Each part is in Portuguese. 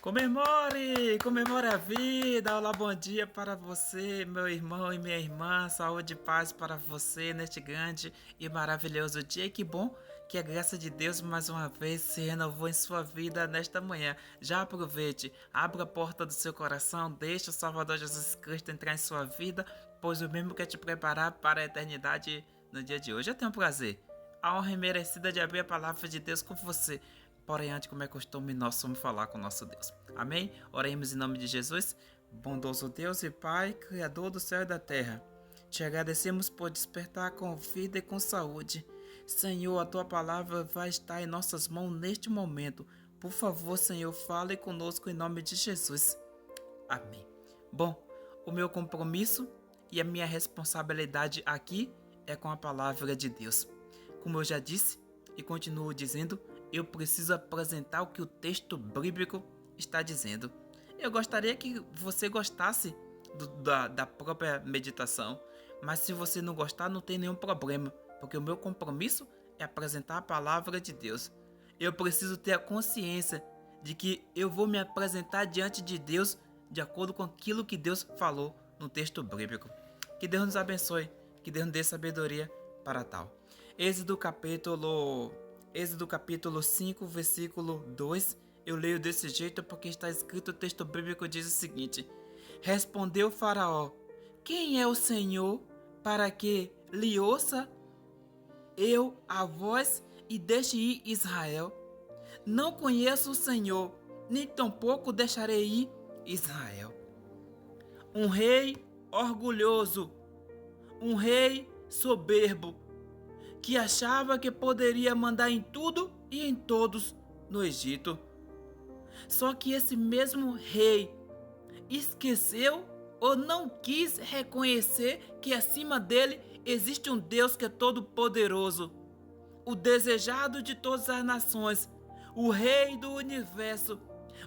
Comemore! Comemore a vida! Olá, bom dia para você, meu irmão e minha irmã. Saúde e paz para você neste grande e maravilhoso dia. E que bom que a graça de Deus mais uma vez se renovou em sua vida nesta manhã. Já aproveite, abra a porta do seu coração, deixe o Salvador Jesus Cristo entrar em sua vida, pois o mesmo quer te preparar para a eternidade no dia de hoje. Eu tenho o prazer, a honra imerecida de abrir a palavra de Deus com você. Porém, antes, como é costume nosso, vamos falar com o nosso Deus. Amém? Oremos em nome de Jesus. Bondoso Deus e Pai, Criador do céu e da terra, te agradecemos por despertar com vida e com saúde. Senhor, a Tua palavra vai estar em nossas mãos neste momento. Por favor, Senhor, fale conosco em nome de Jesus. Amém. Bom, o meu compromisso e a minha responsabilidade aqui é com a palavra de Deus. Como eu já disse e continuo dizendo, eu preciso apresentar o que o texto bíblico está dizendo. Eu gostaria que você gostasse da própria meditação, mas se você não gostar, não tem nenhum problema, porque o meu compromisso é apresentar a palavra de Deus. Eu preciso ter a consciência de que eu vou me apresentar diante de Deus de acordo com aquilo que Deus falou no texto bíblico. Que Deus nos abençoe, que Deus nos dê sabedoria para tal. Êxodo capítulo 5, versículo 2, eu leio desse jeito porque está escrito, o texto bíblico diz o seguinte: Respondeu Faraó: Quem é o Senhor para que lhe ouça eu a voz e deixe ir Israel? Não conheço o Senhor, nem tampouco deixarei ir Israel. Um rei orgulhoso, um rei soberbo, que achava que poderia mandar em tudo e em todos no Egito. Só que esse mesmo rei esqueceu ou não quis reconhecer que acima dele existe um Deus que é todo poderoso, o desejado de todas as nações, o Rei do universo,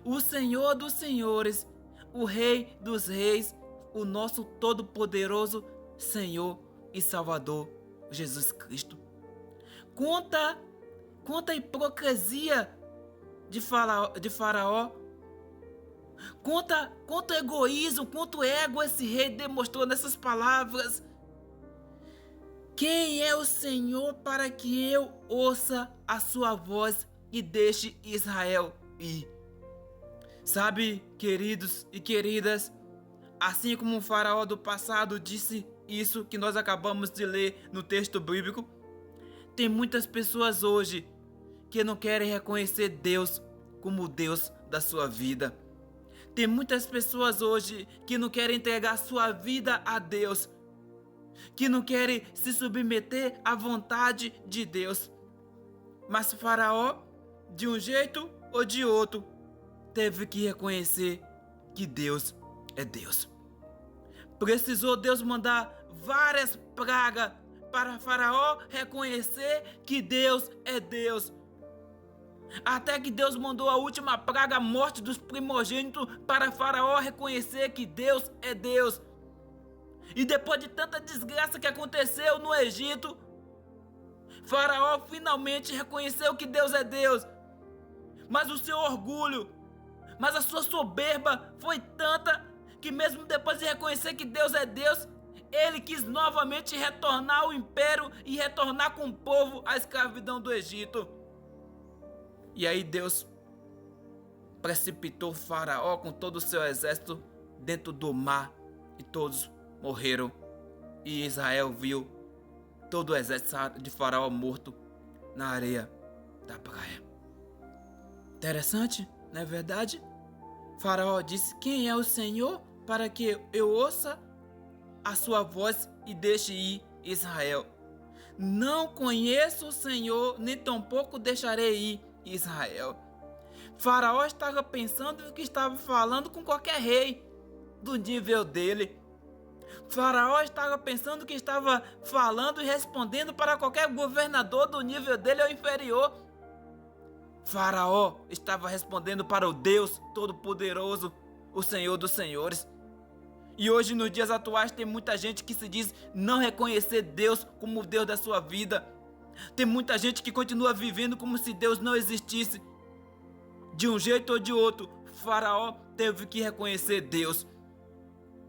o Senhor dos senhores, o Rei dos reis, o nosso todo-poderoso Senhor e Salvador Jesus Cristo. Quanta hipocrisia de Faraó, quanto egoísmo, quanto ego esse rei demonstrou nessas palavras. Quem é o Senhor para que eu ouça a sua voz e deixe Israel ir? Sabe, queridos e queridas, assim como o Faraó do passado disse isso que nós acabamos de ler no texto bíblico, tem muitas pessoas hoje que não querem reconhecer Deus como o Deus da sua vida. Tem muitas pessoas hoje que não querem entregar sua vida a Deus, que não querem se submeter à vontade de Deus. Mas Faraó, de um jeito ou de outro, teve que reconhecer que Deus é Deus. Precisou Deus mandar várias pragas para Faraó reconhecer que Deus é Deus. Até que Deus mandou a última praga, a morte dos primogênitos, para Faraó reconhecer que Deus é Deus. E depois de tanta desgraça que aconteceu no Egito, Faraó finalmente reconheceu que Deus é Deus. Mas o seu orgulho, mas a sua soberba foi tanta que mesmo depois de reconhecer que Deus é Deus, ele quis novamente retornar ao império e retornar com o povo à escravidão do Egito. E aí Deus precipitou Faraó com todo o seu exército dentro do mar e todos morreram. E Israel viu todo o exército de Faraó morto na areia da praia. Interessante, não é verdade? Faraó disse: Quem é o Senhor para que eu ouça a sua voz e deixe ir Israel? Não conheço o Senhor, nem tampouco deixarei ir Israel. Faraó estava pensando que estava falando com qualquer rei do nível dele. Faraó estava pensando que estava falando e respondendo para qualquer governador do nível dele ou inferior. Faraó estava respondendo para o Deus Todo-Poderoso, o Senhor dos Senhores. E hoje, nos dias atuais, tem muita gente que se diz não reconhecer Deus como o Deus da sua vida. Tem muita gente que continua vivendo como se Deus não existisse. De um jeito ou de outro, Faraó teve que reconhecer Deus.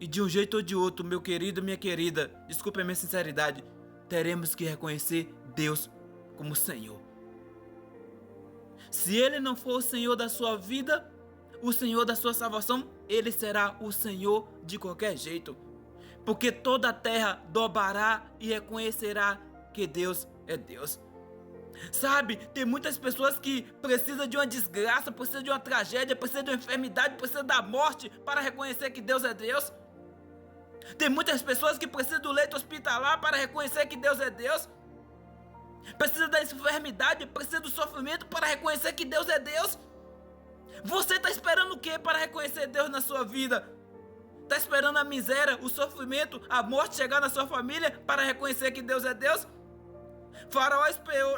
E de um jeito ou de outro, meu querido, minha querida, desculpe a minha sinceridade, teremos que reconhecer Deus como Senhor. Se Ele não for o Senhor da sua vida, o Senhor da sua salvação, Ele será o Senhor de qualquer jeito. Porque toda a terra dobrará e reconhecerá que Deus é Deus. Sabe, tem muitas pessoas que precisam de uma desgraça, precisam de uma tragédia, precisam de uma enfermidade, precisam da morte para reconhecer que Deus é Deus. Tem muitas pessoas que precisam do leito hospitalar para reconhecer que Deus é Deus. Precisa da enfermidade, precisa do sofrimento para reconhecer que Deus é Deus. Você está esperando o que para reconhecer Deus na sua vida? Está esperando a miséria, o sofrimento, a morte chegar na sua família para reconhecer que Deus é Deus? Faraó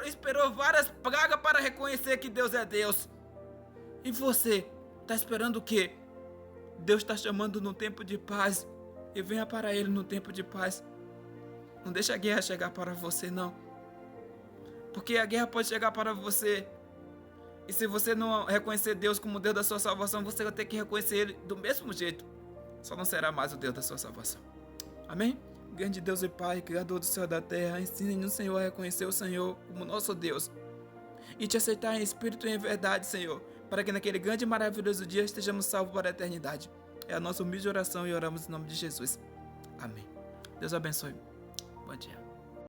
esperou várias pragas para reconhecer que Deus é Deus. E você está esperando o que? Deus está chamando no tempo de paz. E venha para Ele no tempo de paz. Não deixe a guerra chegar para você, não. Porque a guerra pode chegar para você. E se você não reconhecer Deus como Deus da sua salvação, você vai ter que reconhecer Ele do mesmo jeito. Só não será mais o Deus da sua salvação. Amém? Grande Deus e Pai, Criador do céu e da terra, ensine-nos, Senhor, a reconhecer o Senhor como nosso Deus. E te aceitar em espírito e em verdade, Senhor. Para que naquele grande e maravilhoso dia estejamos salvos para a eternidade. É a nossa humilde oração e oramos em nome de Jesus. Amém. Deus abençoe. Bom dia.